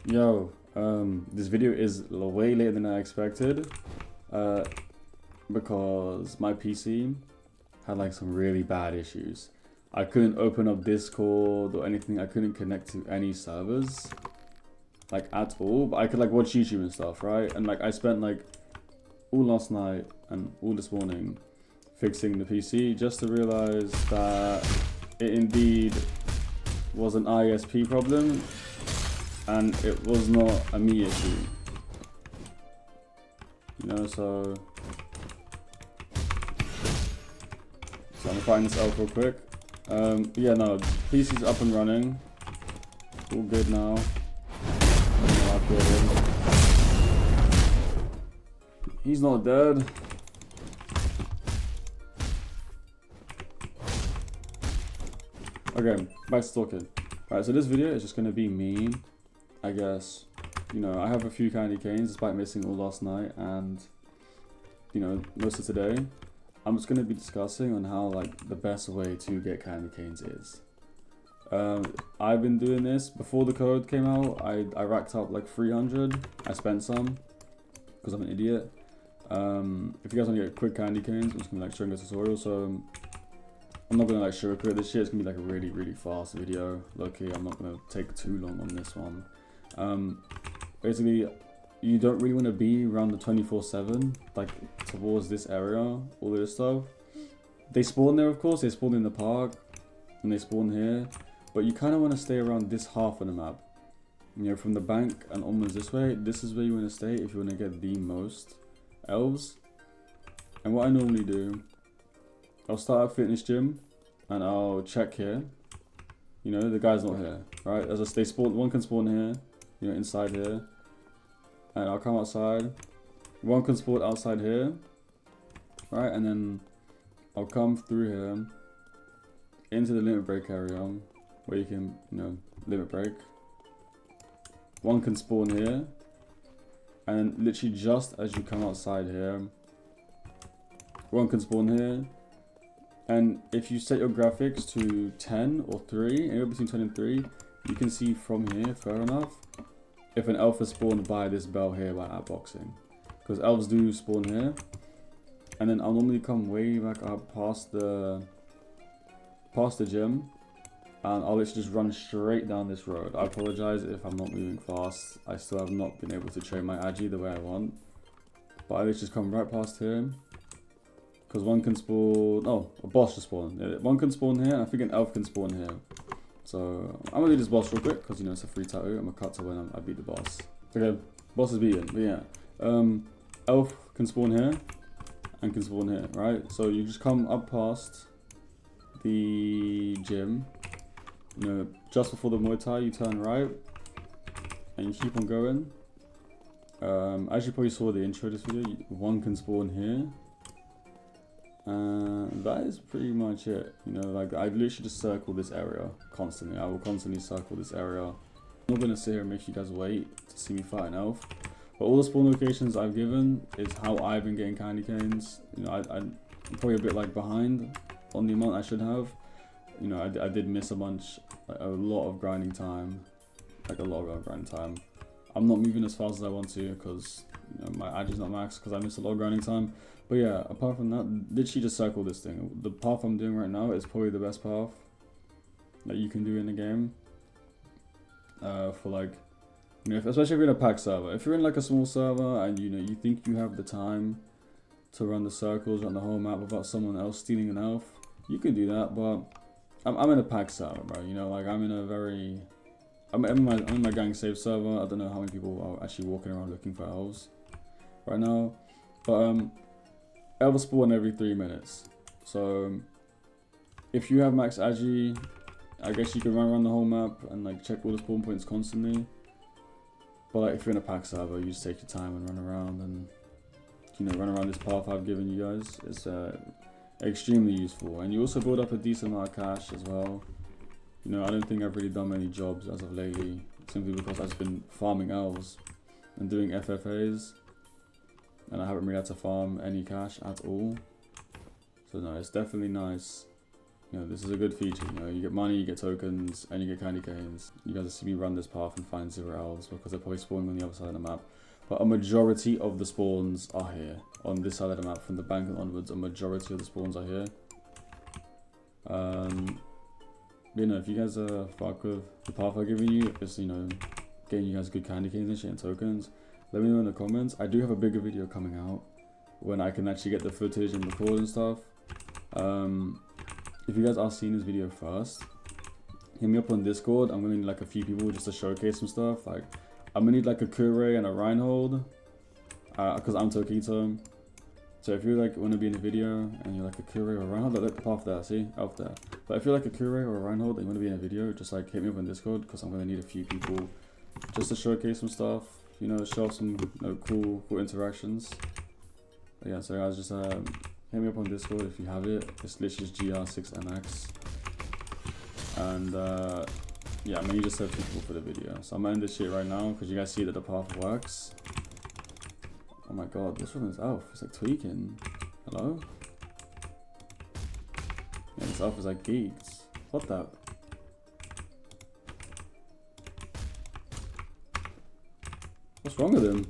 Yo, this video is way later than I expected, because my PC had like some really bad issues. I couldn't open up Discord or anything. I couldn't connect to any servers, like at all. But I could like watch YouTube and stuff, right? And like I spent like all last night and all this morning fixing the PC just to realize that it indeed was an ISP problem. And it was not a me issue, you know, so I'm gonna find this elf real quick. Yeah, no, PC's up and running, all good now. He's not dead. Okay, back to talking. Alright, so this video is just gonna be me. I guess, you know, I have a few Candycanes despite missing all last night and, you know, most of today. I'm just going to be discussing on how, like, the best way to get Candycanes is. I've been doing this before the code came out. I racked up like 300. I spent some because I'm an idiot. If you guys want to get quick Candycanes, I'm just going to like showing a tutorial. So I'm not going to like sugarcoat this shit. It's going to be like a really fast video. Luckily, I'm not going to take too long on this one. Basically, you don't really want to be around the 24/7, like towards this area, all of this stuff. They spawn there, of course. They spawn in the park, and they spawn here. But you kind of want to stay around this half of the map. You know, from the bank and almost this way. This is where you want to stay if you want to get the most elves. And what I normally do, I'll start at fitness gym, and I'll check here. You know, the guy's not here, right? As I stay spawn, one can spawn here. You know, inside here, and I'll come outside. One can spawn outside here, right? And then I'll come through here into the limit break area where you can, you know, limit break. One can spawn here, and literally just as you come outside here, one can spawn here. And if you set your graphics to 10 or 3, anywhere between 10 and 3, you can see from here, fair enough, if an elf is spawned by this bell here by outboxing. Because elves do spawn here. And then I'll normally come way back up past the gym. And I'll literally just run straight down this road. I apologize if I'm not moving fast. I still have not been able to train my agi the way I want. But I literally just come right past here. Because one can spawn, oh, a boss just spawned. One can spawn here, and I think an elf can spawn here. So I'm gonna do this boss real quick because, you know, it's a free tattoo. I'm gonna cut to when I beat the boss. Okay, boss is beaten. But yeah, elf can spawn here and can spawn here, right? So you just come up past the gym. You know, just before the Muay Thai, you turn right and you keep on going. As you probably saw the intro of this video, one can spawn here. That is pretty much it. You know, like I've literally just circled this area constantly. I will constantly circle this area. I'm not gonna sit here and make you guys wait to see me fight an elf. But all the spawn locations I've given is how I've been getting Candycanes. You know, I'm probably a bit like behind on the amount I should have. You know, I did miss a bunch, like, a lot of grinding time, like a lot of grinding time. I'm not moving as fast as I want to because, you know, my agi's not max because I missed a lot of grinding time. But yeah, apart from that, literally just circle this thing. The path I'm doing right now is probably the best path that you can do in the game. For like, you know, especially if you're in a pack server. If you're in like a small server and, you know, you think you have the time to run the circles around the whole map without someone else stealing an elf, you can do that. But I'm in a pack server, bro. You know, like I'm in my gang save server. I don't know how many people are actually walking around looking for elves right now, but elves spawn every 3 minutes. So if you have max agi, I guess you can run around the whole map and like check all the spawn points constantly. But like if you're in a pack server, you just take your time and run around and, you know, run around this path I've given you guys. It's extremely useful, and you also build up a decent amount of cash as well. You know, I don't think I've really done many jobs as of lately, simply because I've just been farming elves and doing FFAs, and I haven't really had to farm any cash at all. So no, it's definitely nice You know, this is a good feature. You know, you get money, you get tokens, and you get candy canes. You guys will see me run this path and find 0 elves because they're probably spawning on the other side of the map. But a majority of the spawns are here. On this side of the map, from the bank and onwards, a majority of the spawns are here. You know, if you guys fuck with the path I've given you, it's, you know, getting you guys good candy canes and shit and tokens, let me know in the comments. I do have a bigger video coming out when I can actually get the footage and record and stuff. If you guys are seeing this video first, hit me up on Discord. I'm gonna need like a few people just to showcase some stuff. Like, I'm gonna need like a Kure and a Reinhold, because I'm Tokito. So if you like want to be in the video and you're like a Kure or a Reinhold, look the path there, see? Elf there. But if you're like a Kure or a Reinhold and you want to be in a video, just like hit me up on Discord, because I'm gonna need a few people just to showcase some stuff, you know, show off some, you know, cool interactions. But yeah, so guys, just hit me up on Discord if you have it. It's literally just GR6MX. And yeah, I'm gonna just have 2 people for the video. So I'm gonna end this shit right now because you guys see that the path works. Oh my god, this one is elf. It's like tweaking. Hello? Yeah, this elf is like geeked. What the? What's wrong with him?